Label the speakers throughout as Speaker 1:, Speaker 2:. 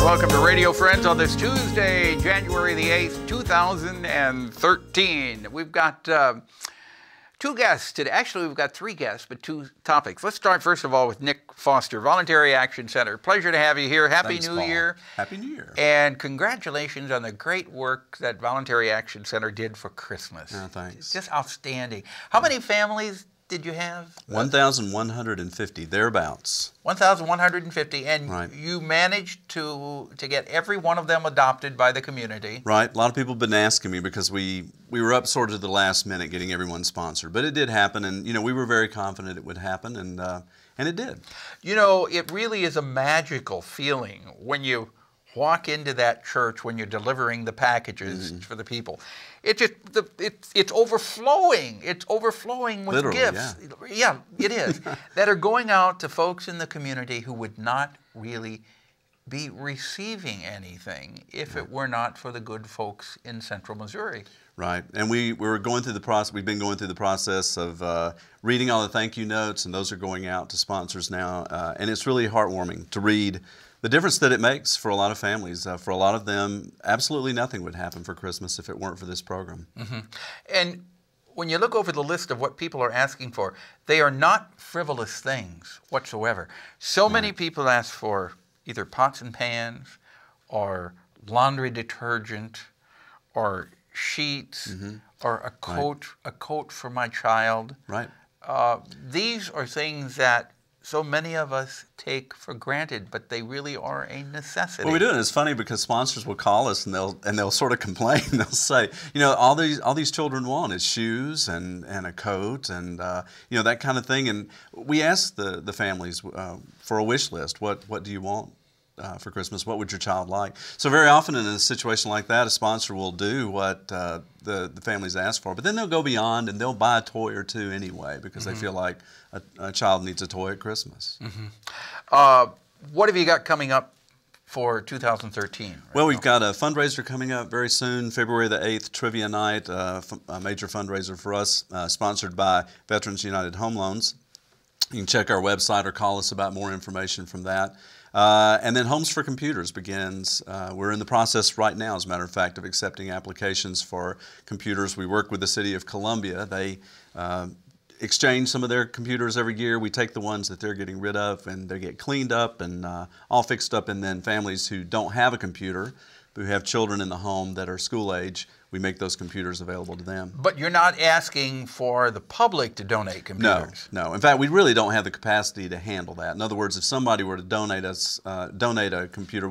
Speaker 1: Welcome to Radio Friends on this Tuesday, January the 8th, 2013. We've got two guests today. Actually, we've got three guests, but two topics. Let's start, first of all, with Nick Foster, Voluntary Action Center. Pleasure to have you here. Happy New Year.
Speaker 2: Happy New Year.
Speaker 1: And congratulations on the great work that Voluntary Action Center did for Christmas.
Speaker 2: Oh, thanks.
Speaker 1: Just outstanding. How many families did you have?
Speaker 2: 1,150, thereabouts.
Speaker 1: 1,150, and
Speaker 2: right.
Speaker 1: You managed to get every one of them adopted by the community.
Speaker 2: Right. A lot of people have been asking me because we were up sort of to the last minute getting everyone sponsored, but it did happen, and you know we were very confident it would happen, and it did.
Speaker 1: You know, it really is a magical feeling when you walk into that church when you're delivering the packages for the people. It's overflowing. It's overflowing with
Speaker 2: literally,
Speaker 1: gifts. Yeah, it is. That are going out to folks in the community who would not really be receiving anything if it were not for the good folks in Central Missouri.
Speaker 2: Right, and we were going through the process. We've been going through the process of reading all the thank you notes, and those are going out to sponsors now. And it's really heartwarming to read the difference that it makes for a lot of families. For a lot of them, absolutely nothing would happen for Christmas if it weren't for this program.
Speaker 1: And when you look over the list of what people are asking for, they are not frivolous things whatsoever. So many people ask for either pots and pans or laundry detergent or sheets or a coat for my child.
Speaker 2: Right.
Speaker 1: These are things that so many of us take for granted, but they really are a necessity.
Speaker 2: Well, we do, and it's funny because sponsors will call us and they'll sort of complain. They'll say, you know, all these children want is shoes and a coat and you know, that kind of thing. And we ask the families for a wish list. What do you want for Christmas? What would your child like? So very often in a situation like that, a sponsor will do what the families ask for, but then they'll go beyond and they'll buy a toy or two anyway because they feel like a child needs a toy at Christmas.
Speaker 1: What have you got coming up for 2013?
Speaker 2: Well, we've got a fundraiser coming up very soon, February the 8th, Trivia Night, a major fundraiser for us, sponsored by Veterans United Home Loans. You can check our website or call us about more information from that. And then Homes for Computers begins. We're in the process right now, as a matter of fact, of accepting applications for computers. We work with the City of Columbia. They exchange some of their computers every year. We take the ones that they're getting rid of and they get cleaned up and all fixed up, and then families who don't have a computer, who have children in the home that are school age, we make those computers available to them.
Speaker 1: But you're not asking for the public to donate computers?
Speaker 2: No. In fact, we really don't have the capacity to handle that. In other words, if somebody were to donate a computer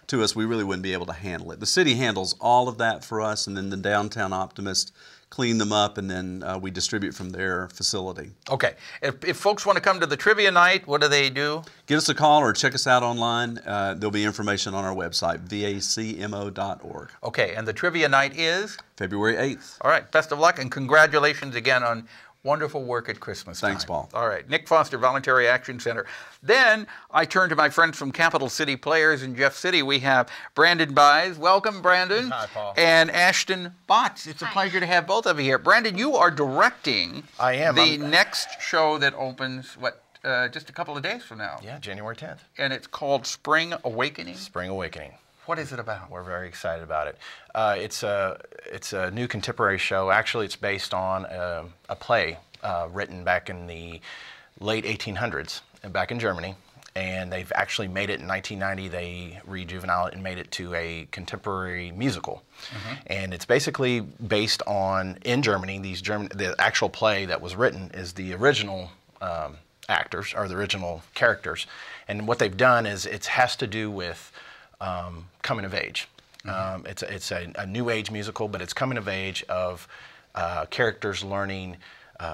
Speaker 2: to us, we really wouldn't be able to handle it. The city handles all of that for us, and then the downtown optimists clean them up, and then we distribute from their facility. Okay.
Speaker 1: If folks want to come to the trivia night, what do they do?
Speaker 2: Give us a call or check us out online. There'll be information on our website, vacmo.org.
Speaker 1: Okay, and the trivia night is?
Speaker 2: February 8th.
Speaker 1: All right, best of luck and congratulations again on wonderful work at Christmas time.
Speaker 2: Thanks, Paul.
Speaker 1: All right, Nick Foster, Voluntary Action Center. Then I turn to my friends from Capital City Players in Jeff City. We have Brandon Bise. Welcome, Brandon.
Speaker 3: Hi, Paul.
Speaker 1: And ASHTON Botts. It's a pleasure to have both of you here. Brandon, you are directing the next show that opens, just a couple of days from now.
Speaker 3: Yeah, January 10th.
Speaker 1: And it's called Spring Awakening?
Speaker 3: Spring Awakening.
Speaker 1: What is it about?
Speaker 3: We're very excited about it. It's a new contemporary show. Actually, it's based on a play written back in the late 1800s, back in Germany. And they've actually made it in 1990. They rejuvenated it and made it to a contemporary musical. And it's basically based on, in Germany, the actual play that was written is the original actors, or the original characters. And what they've done is it has to do with coming of age. It's a new age musical, but it's coming of age of characters learning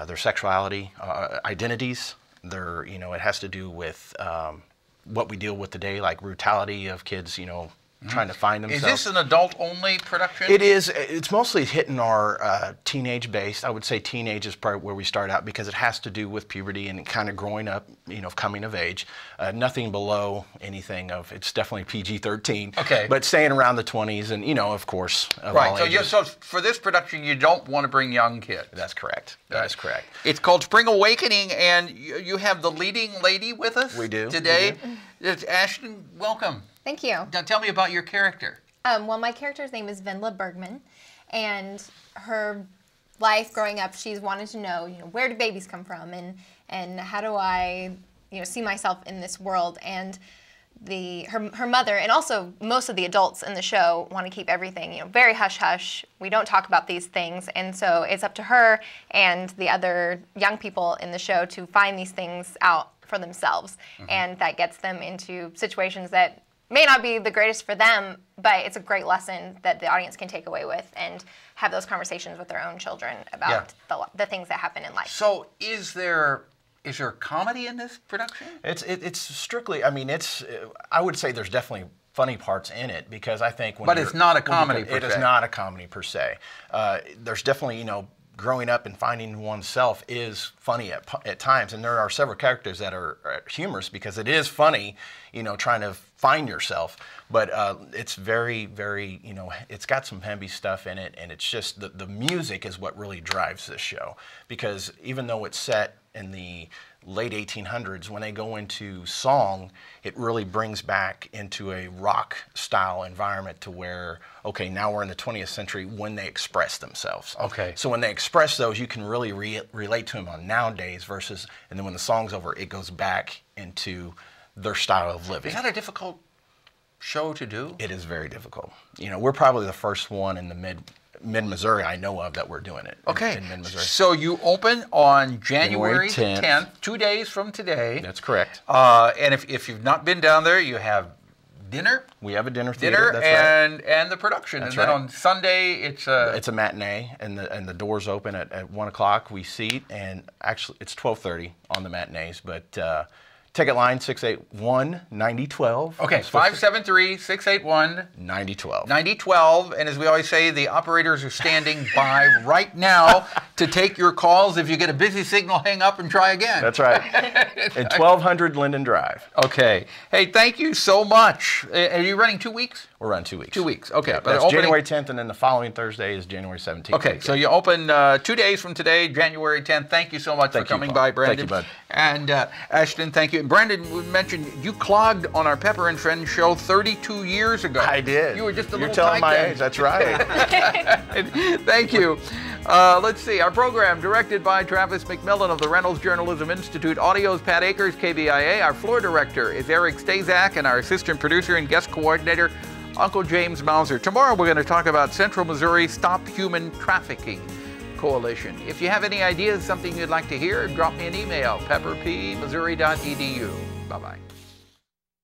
Speaker 3: their sexuality, identities, They're, you know, it has to do with what we deal with today, like brutality of kids, you know, trying to find themselves.
Speaker 1: Is this an adult-only production?
Speaker 3: It is. It's mostly hitting our teenage base. I would say teenage is probably where we start out because it has to do with puberty and kind of growing up, you know, coming of age. Nothing below anything of, it's definitely PG-13.
Speaker 1: Okay.
Speaker 3: But staying around the 20s and, you know, of course, of
Speaker 1: Right.
Speaker 3: all
Speaker 1: So,
Speaker 3: ages.
Speaker 1: so for this production, you don't want to bring young kids.
Speaker 3: That's correct. That is correct.
Speaker 1: It's called Spring Awakening, and you have the leading lady with us
Speaker 3: We do.
Speaker 1: today. It's Ashton, welcome.
Speaker 4: Thank you.
Speaker 1: Now tell me about your character.
Speaker 4: Well, my character's name is Venla Bergman, and her life growing up, she's wanted to know, you know, where do babies come from, and how do I, you know, see myself in this world. And her mother, and also most of the adults in the show, want to keep everything, you know, very hush hush. We don't talk about these things, and so it's up to her and the other young people in the show to find these things out for themselves, and that gets them into situations that may not be the greatest for them, but it's a great lesson that the audience can take away with and have those conversations with their own children about the things that happen in life.
Speaker 1: So is there comedy in this production?
Speaker 3: It's strictly, I mean, I would say there's definitely funny parts in it because I think when
Speaker 1: But it's not a comedy per
Speaker 3: It is
Speaker 1: se.
Speaker 3: not a comedy per se. There's definitely, you know, growing up and finding oneself is funny at times, and there are several characters that are humorous because it is funny, you know, trying to find yourself. But it's very, very, you know, it's got some heavy stuff in it, and it's just the music is what really drives this show because even though it's set in the late 1800s, when they go into song, it really brings back into a rock style environment to where, okay, now we're in the 20th century when they express themselves.
Speaker 1: Okay.
Speaker 3: So when they express those, you can really relate to them on nowadays versus, and then when the song's over, it goes back into their style of living.
Speaker 1: Is that a difficult show to do?
Speaker 3: It is very difficult. You know, we're probably the first one in the mid-Missouri I know of that we're doing it.
Speaker 1: Okay.
Speaker 3: In mid-Missouri.
Speaker 1: So you open on January
Speaker 3: January
Speaker 1: 10th, 2 days from today.
Speaker 3: That's correct.
Speaker 1: And if you've not been down there, you have dinner.
Speaker 3: We have a dinner theater. That's right.
Speaker 1: and the production.
Speaker 3: That's
Speaker 1: and then
Speaker 3: right.
Speaker 1: on Sunday, it's
Speaker 3: It's a matinee, and the doors open at 1 o'clock. We seat, and actually it's 12:30 on the matinees. But ticket line 681-9012.
Speaker 1: okay, 573-681.
Speaker 3: 9012.
Speaker 1: 9012, and as we always say, the operators are standing by right now to take your calls. If you get a busy signal, hang up and try again.
Speaker 3: That's right. And 1200 Linden Drive.
Speaker 1: Okay. Hey, thank you so much. Are you running 2 weeks?
Speaker 3: We're on 2 weeks.
Speaker 1: 2 weeks. Okay.
Speaker 3: Yeah,
Speaker 1: But
Speaker 3: that's
Speaker 1: opening-
Speaker 3: January 10th, and then the following Thursday is January 17th.
Speaker 1: Okay, so you open 2 days from today, January 10th. Thank you so much for
Speaker 3: Thank you,
Speaker 1: coming
Speaker 3: Paul.
Speaker 1: by, Brandon.
Speaker 3: Thank you, bud.
Speaker 1: And Ashton, thank you. And Brandon, we mentioned you clogged on our Pepper and Friends show 32 years ago.
Speaker 3: I did.
Speaker 1: You were just a
Speaker 3: You're
Speaker 1: little
Speaker 3: telling
Speaker 1: tight
Speaker 3: my
Speaker 1: then.
Speaker 3: age. That's right.
Speaker 1: Thank you. Let's see. Our program directed by Travis McMillen of the Reynolds Journalism Institute. Audio's Pat Akers, KBIA. Our floor director is Eric Stazak, and our assistant producer and guest coordinator, Uncle James Mauser. Tomorrow we're going to talk about Central Missouri Stop Human Trafficking Coalition. If you have any ideas, something you'd like to hear, drop me an email, pepperpmissouri.edu. Bye-bye.